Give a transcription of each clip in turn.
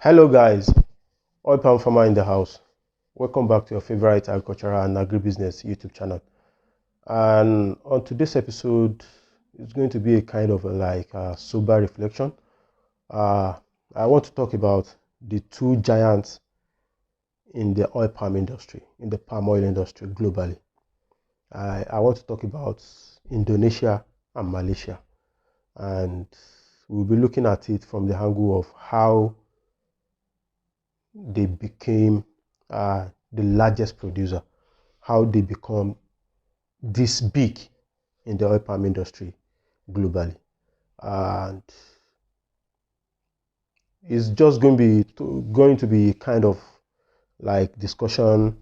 Hello guys, oil palm farmer in the house. Welcome back to your favorite agricultural and agribusiness YouTube channel. And on today's episode, it's going to be a kind of a sober reflection. I want to talk about the two giants in the oil palm industry, in the palm oil industry globally. I want to talk about Indonesia and Malaysia, and we'll be looking at it from the angle of how they became the largest producer, how they become this big in the oil palm industry globally. And it's just going to be kind of like discussion.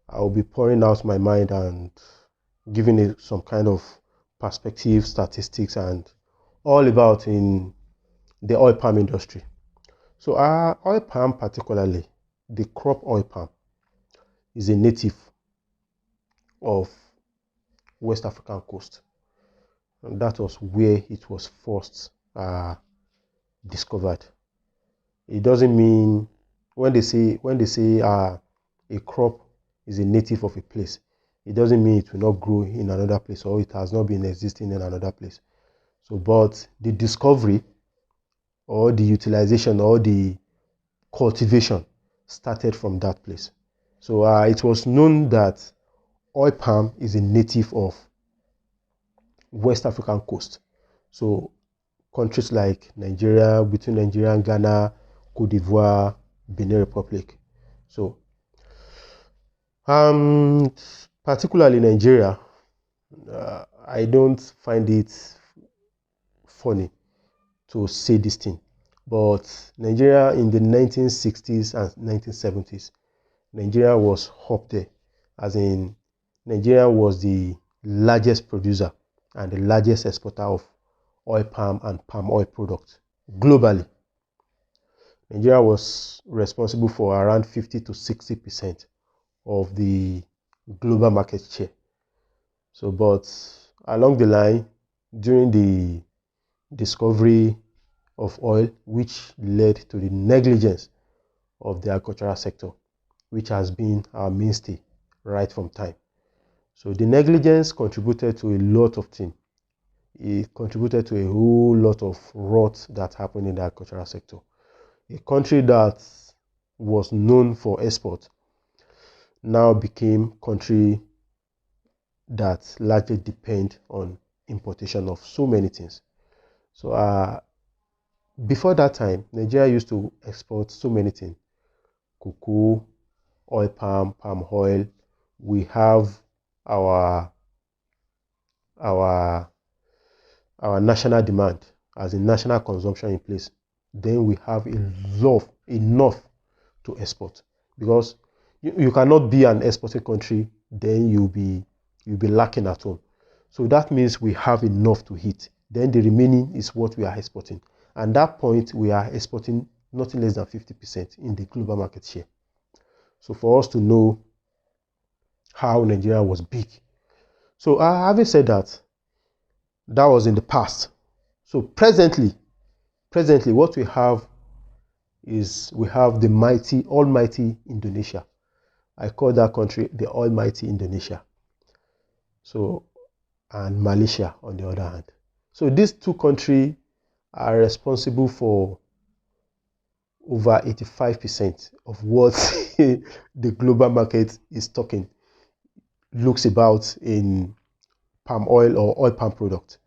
I'll be pouring out my mind and giving it some kind of perspective, statistics, and all about in the oil palm industry. So oil palm, particularly the crop oil palm, is a native of West African coast. And that was where it was first discovered. It doesn't mean when they say a crop is a native of a place, it doesn't mean it will not grow in another place or it has not been existing in another place. So, but the discovery or the utilization or the cultivation started from that place. So it was known that oil palm is a native of West African coast. So countries like Nigeria, between Nigeria and Ghana, Cote d'Ivoire, Benin Republic. So particularly Nigeria, I don't find it funny to say this thing, but Nigeria in the 1960s and 1970s, Nigeria was up there, as in Nigeria was the largest producer and the largest exporter of oil palm and palm oil products globally. Nigeria was responsible for around 50 to 60% of the global market share. So, but along the line, during the discovery of oil, which led to the negligence of the agricultural sector, which has been our mainstay right from time. So the negligence contributed to a lot of things. It contributed to a whole lot of rot that happened in the agricultural sector. A country that was known for export now became a country that largely depend on importation of so many things. So before that time, Nigeria used to export so many things: cocoa, oil palm, palm oil. We have our national demand, as in national consumption in place. Then we have enough to export, because you cannot be an exporting country, then you'll be lacking at home. So that means we have enough to eat. Then the remaining is what we are exporting. And that point, we are exporting nothing less than 50% in the global market share. So for us to know how Nigeria was big. So having said that, that was in the past. So presently, what we have is we have the almighty Indonesia. I call that country the almighty Indonesia. So, and Malaysia on the other hand. So these two countries are responsible for over 85% of what the global market is looks about in palm oil or oil palm product.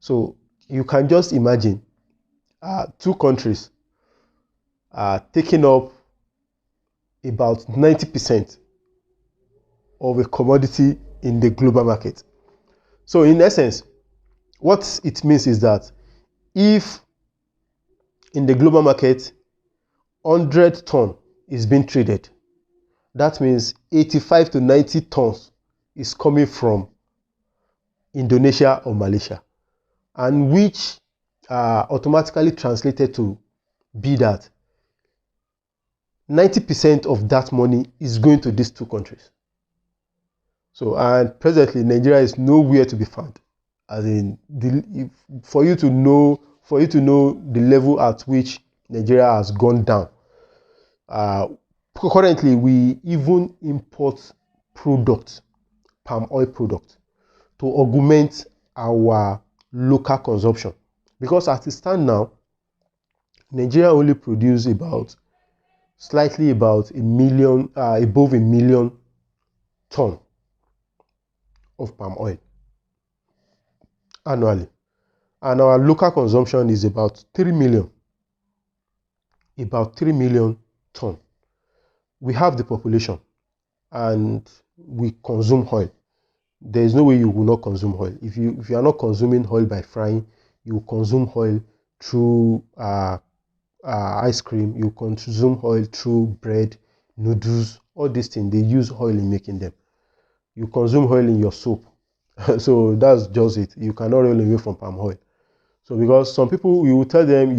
So you can just imagine two countries taking up about 90% of a commodity in the global market. So in essence, what it means is that if in the global market 100 tons is being traded, that means 85 to 90 tons is coming from Indonesia or Malaysia, and which automatically translated to be that 90% of that money is going to these two countries. So, and presently Nigeria is nowhere to be found. As in, for you to know the level at which Nigeria has gone down, Currently, we even import products, palm oil products, to augment our local consumption. Because as it stands now, Nigeria only produce slightly about above a million ton of palm oil annually. And our local consumption is about 3 million ton. We have the population and we consume oil. There is no way you will not consume oil. If you are not consuming oil by frying, you consume oil through ice cream, you consume oil through bread, noodles, all these things. They use oil in making them. You consume oil in your soap. So that's just it. You cannot run away from palm oil. So because some people, you will tell them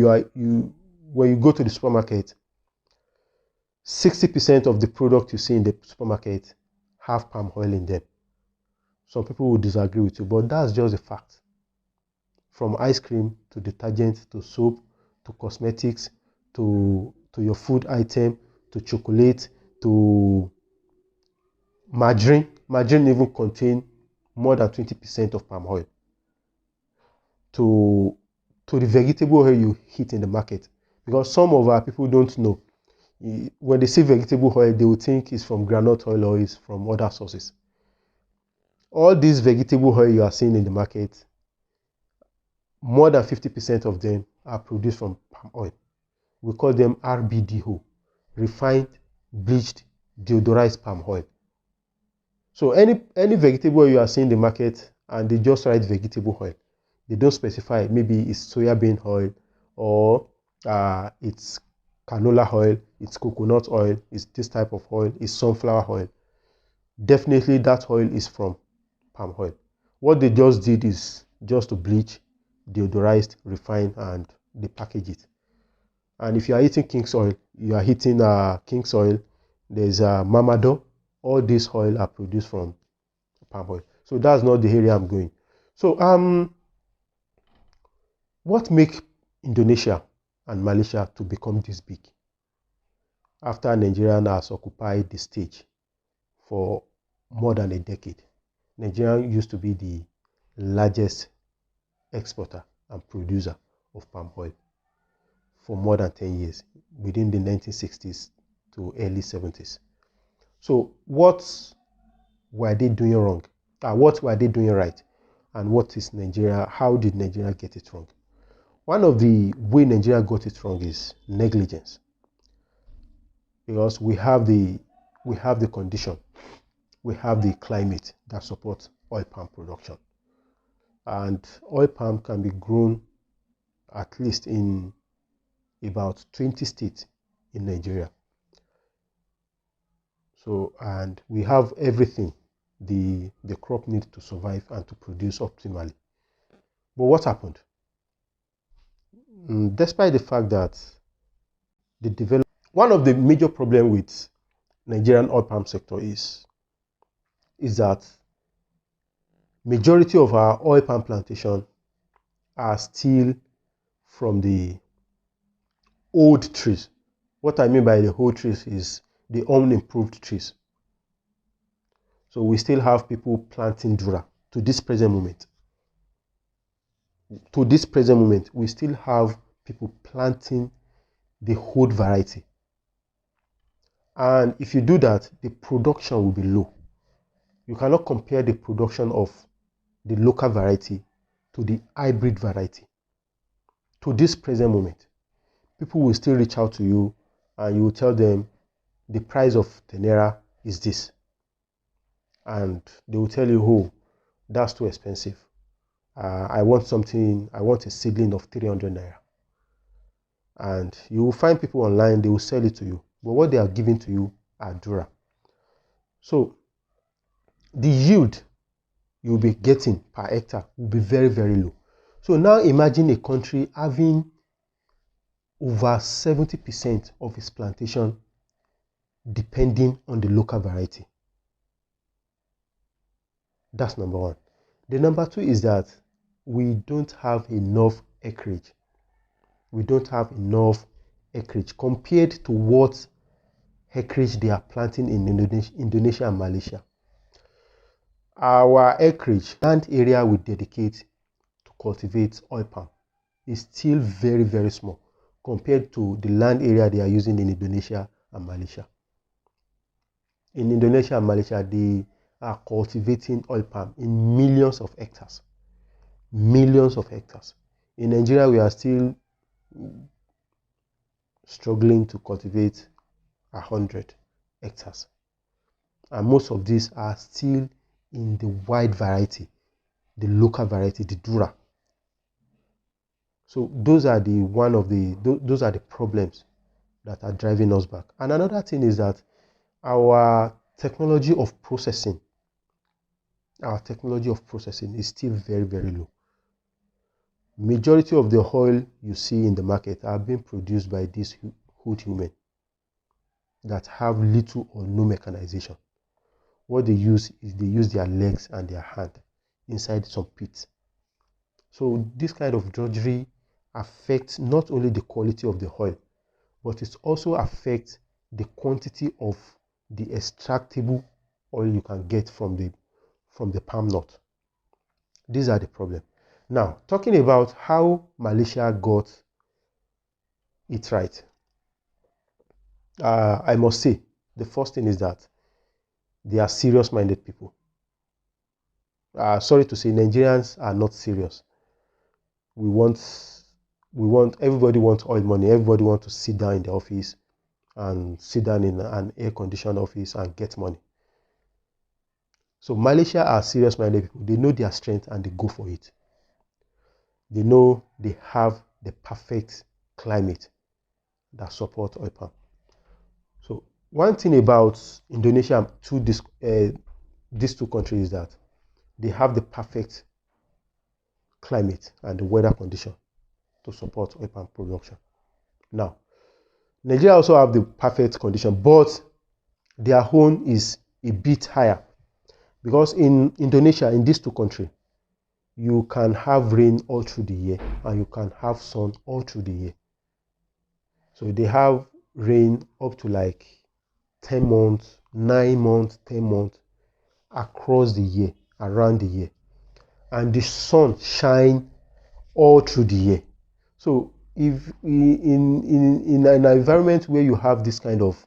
when you go to the supermarket, 60% of the product you see in the supermarket have palm oil in them. Some people will disagree with you, but that's just a fact. From ice cream to detergent to soap to cosmetics to your food item to chocolate to margarine. Margarine even contain more than 20% of palm oil. To the vegetable oil you hit in the market. Because some of our people don't know. When they say vegetable oil, they will think it's from groundnut oil or it's from other sources. All these vegetable oil you are seeing in the market, more than 50% of them are produced from palm oil. We call them RBDO, refined, bleached, deodorized palm oil. So any vegetable oil you are seeing in the market and they just write vegetable oil, they don't specify maybe it's soybean oil or it's canola oil, it's coconut oil, it's this type of oil, it's sunflower oil. Definitely that oil is from palm oil. What they just did is just to bleach, deodorized, refine, and they package it. And if you are eating King's oil, you are eating King's oil, there's Mamado. All these oil are produced from palm oil. So that's not the area I'm going. So what make Indonesia and Malaysia to become this big after Nigeria has occupied the stage for more than a decade? Nigeria used to be the largest exporter and producer of palm oil for more than 10 years, within the 1960s to early 70s. So what were they doing wrong? What were they doing right? And what is Nigeria? How did Nigeria get it wrong? One of the way Nigeria got it wrong is negligence. Because we have the condition, we have the climate that supports oil palm production. And oil palm can be grown at least in about 20 states in Nigeria. So, and we have everything the crop needs to survive and to produce optimally. But what happened? Despite the fact that one of the major problems with Nigerian oil palm sector is that majority of our oil palm plantation are still from the old trees. What I mean by the old trees is the unimproved trees. So we still have people planting Dura to this present moment. To this present moment, we still have people planting the old variety. And if you do that, the production will be low. You cannot compare the production of the local variety to the hybrid variety. To this present moment, people will still reach out to you and you will tell them the price of tenera is this. And they will tell you, oh, that's too expensive. I want a seedling of 300 naira. And you will find people online, they will sell it to you. But what they are giving to you are Dura. So the yield you'll be getting per hectare will be very, very low. So now imagine a country having over 70% of its plantation depending on the local variety. That's number one. The number two is that we don't have enough acreage. We don't have enough acreage compared to what acreage they are planting in Indonesia and Malaysia. Our acreage, land area we dedicate to cultivate oil palm, is still very, very small compared to the land area they are using in Indonesia and Malaysia. In Indonesia and Malaysia, they are cultivating oil palm in millions of hectares. Millions of hectares. In Nigeria, we are still struggling to cultivate 100 hectares. And most of these are still in the wide variety, the local variety, the Dura. So those are the problems that are driving us back. And another thing is that our technology of processing is still very, very low. Majority of the oil you see in the market are being produced by these hood women that have little or no mechanization. What they use is they use their legs and their hand inside some pits. So this kind of drudgery affects not only the quality of the oil, but it also affects the quantity of the extractable oil you can get from the palm nut. These are the problems. Now, talking about how Malaysia got it right, I must say, the first thing is that they are serious-minded people. Sorry to say, Nigerians are not serious. Everybody wants oil money. Everybody wants to sit down in the office and sit down in an air-conditioned office and get money. So Malaysia are serious-minded people. They know their strength and they go for it. They know they have the perfect climate that supports oil palm. So one thing about Indonesia these two countries is that they have the perfect climate and the weather condition to support oil palm production. Now, Nigeria also have the perfect condition, but their own is a bit higher because in Indonesia, in these two countries, you can have rain all through the year and you can have sun all through the year. So they have rain up to like 10 months, 9 months, 10 months across the year, around the year. And the sun shine all through the year. So if in an environment where you have this kind of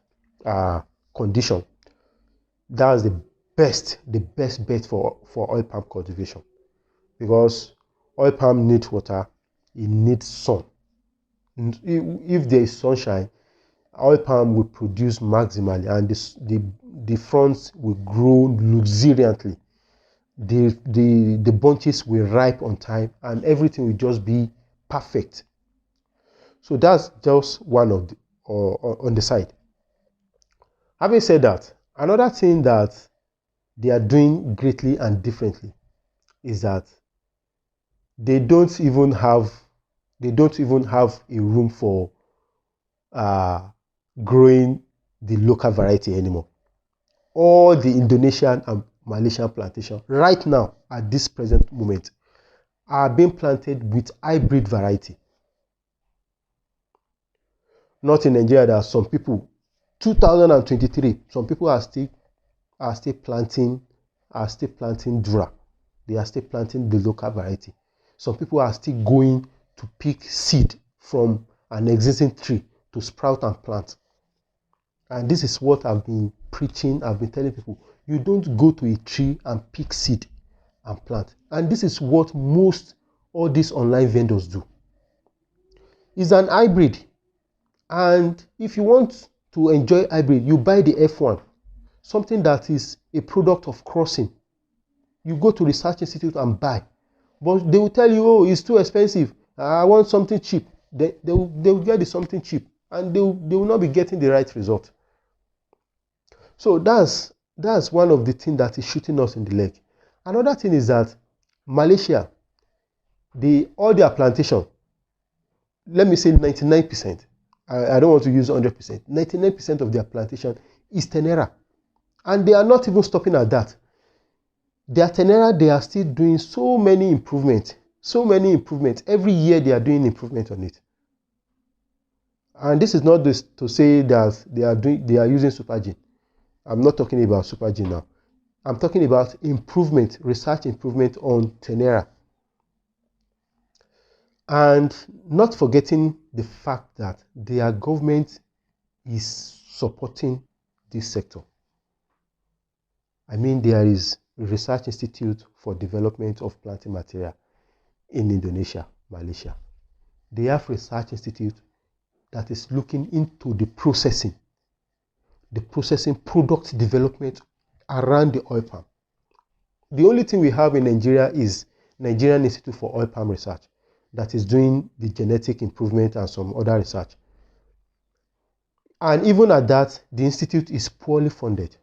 condition, that's the best bet for oil palm cultivation, because oil palm needs water, it needs sun. If there is sunshine, oil palm will produce maximally and the fronds will grow luxuriantly. The bunches will ripe on time and everything will just be perfect. So that's just one of the on the side. Having said that, another thing that they are doing greatly and differently is that they don't even have a room for growing the local variety anymore. All the Indonesian and Malaysian plantation right now at this present moment are being planted with hybrid variety. Not in Nigeria, there are some people, 2023, some people are still planting Dura. They are still planting the local variety. Some people are still going to pick seed from an existing tree to sprout and plant. And this is what I've been preaching, I've been telling people. You don't go to a tree and pick seed and plant. And this is what all these online vendors do. It's an hybrid. And if you want to enjoy hybrid, you buy the F1, something that is a product of crossing. You go to Research Institute and buy. But they will tell you, oh, it's too expensive. I want something cheap. They will get the something cheap and they will not be getting the right result. So that's one of the things that is shooting us in the leg. Another thing is that Malaysia, all their plantation, let me say 99%. I don't want to use 100%. 99% of their plantation is Tenera. And they are not even stopping at that. Their Tenera, they are still doing so many improvements. Every year they are doing improvement on it. And this is not this to say that they are using supergene. I'm not talking about supergene now. I'm talking about improvement, research improvement on Tenera. And not forgetting the fact that their government is supporting this sector. I mean, there is a research institute for development of planting material in Indonesia, Malaysia. They have research institute that is looking into the processing product development around the oil palm. The only thing we have in Nigeria is Nigerian Institute for Oil Palm Research that is doing the genetic improvement and some other research. And even at that, the institute is poorly funded.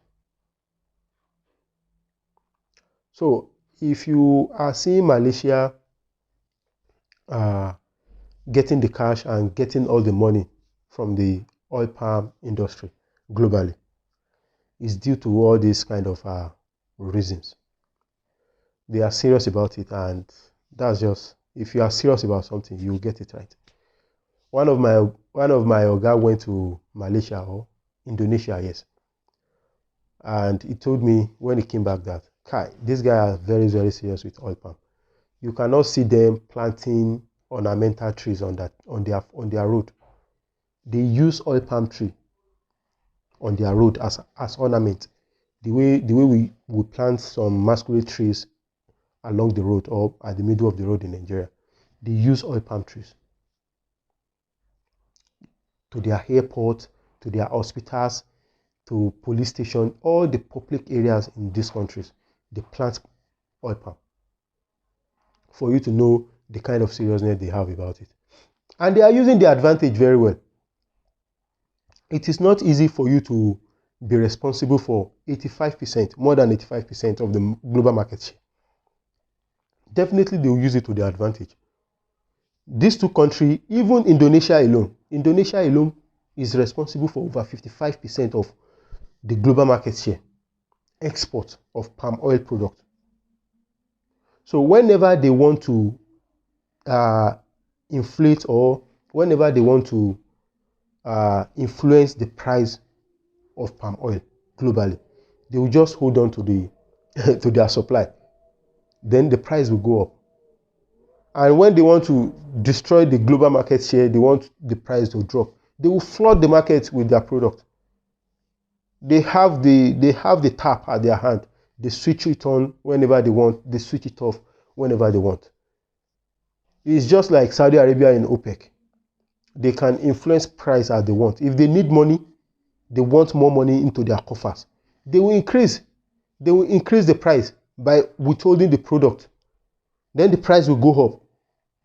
So if you are seeing Malaysia getting the cash and getting all the money from the oil palm industry globally, it's due to all these kind of reasons. They are serious about it, and that's just, if you are serious about something, you will get it right. One of my oga went to Malaysia or Indonesia, yes, and he told me when he came back that, Kai, these guys are very, very serious with oil palm. You cannot see them planting ornamental trees on their road. They use oil palm tree on their road as ornament. The way we plant some masquerade trees along the road or at the middle of the road in Nigeria, they use oil palm trees. To their airport, to their hospitals, to police station, all the public areas in these countries, they plant oil palm. For you to know the kind of seriousness they have about it. And they are using the advantage very well. It is not easy for you to be responsible for 85%, more than 85% of the global market share. Definitely they will use it to their advantage. These two countries, even Indonesia alone is responsible for over 55% of the global market share, export of palm oil products. So whenever they want to inflate or whenever they want to influence the price of palm oil globally, they will just hold on to to their supply. Then the price will go up. And when they want to destroy the global market share, they want the price to drop, they will flood the market with their product. They have the tap at their hand. They switch it on whenever they want. They switch it off whenever they want. It's just like Saudi Arabia in OPEC. They can influence price as they want. If they need money, they want more money into their coffers, they will increase the price by withholding the product. Then the price will go up.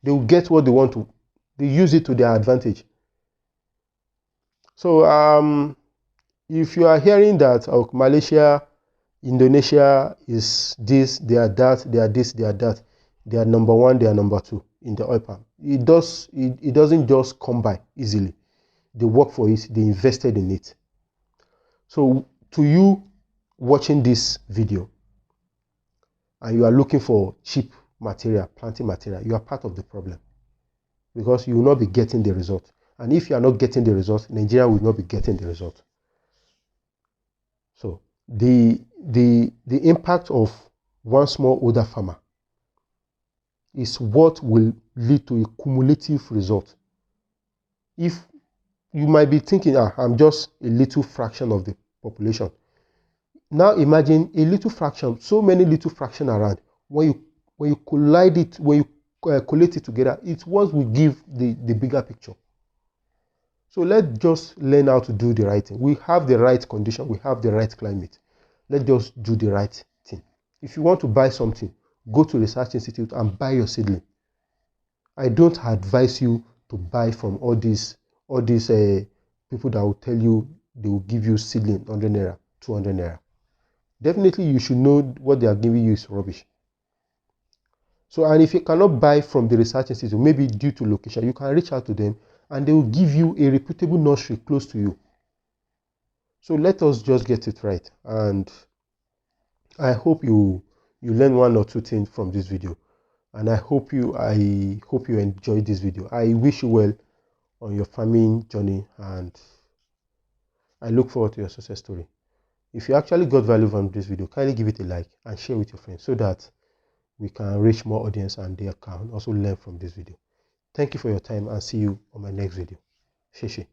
They will get what they want to. They use it to their advantage. So if you are hearing that Malaysia, Indonesia is this, they are that, they are this, they are that, they are number one, they are number two in the oil palm, it doesn't just come by easily. They work for it, they invested in it. So to you watching this video and you are looking for cheap material, planting material, you are part of the problem, because you will not be getting the result. And if you are not getting the result, Nigeria will not be getting the result. So the impact of one smallholder farmer is what will lead to a cumulative result. If you might be thinking, I'm just a little fraction of the population. Now imagine a little fraction, so many little fraction around. When you collide it, when you collate it together, it's what will give the bigger picture. So let's just learn how to do the right thing. We have the right condition, we have the right climate. Let's just do the right thing. If you want to buy something, go to research institute and buy your seedling. I don't advise you to buy from all these people that will tell you they will give you seedling 100 naira, 200 naira. Definitely you should know what they are giving you is rubbish. So, and if you cannot buy from the research institute, maybe due to location, you can reach out to them and they will give you a reputable nursery close to you. So let us just get it right. And I hope you learn one or two things from this video. And I hope you enjoyed this video. I wish you well on your farming journey, and I look forward to your success story. If you actually got value from this video, kindly give it a like and share with your friends so that we can reach more audience and they can also learn from this video. Thank you for your time and see you on my next video. Sheshe.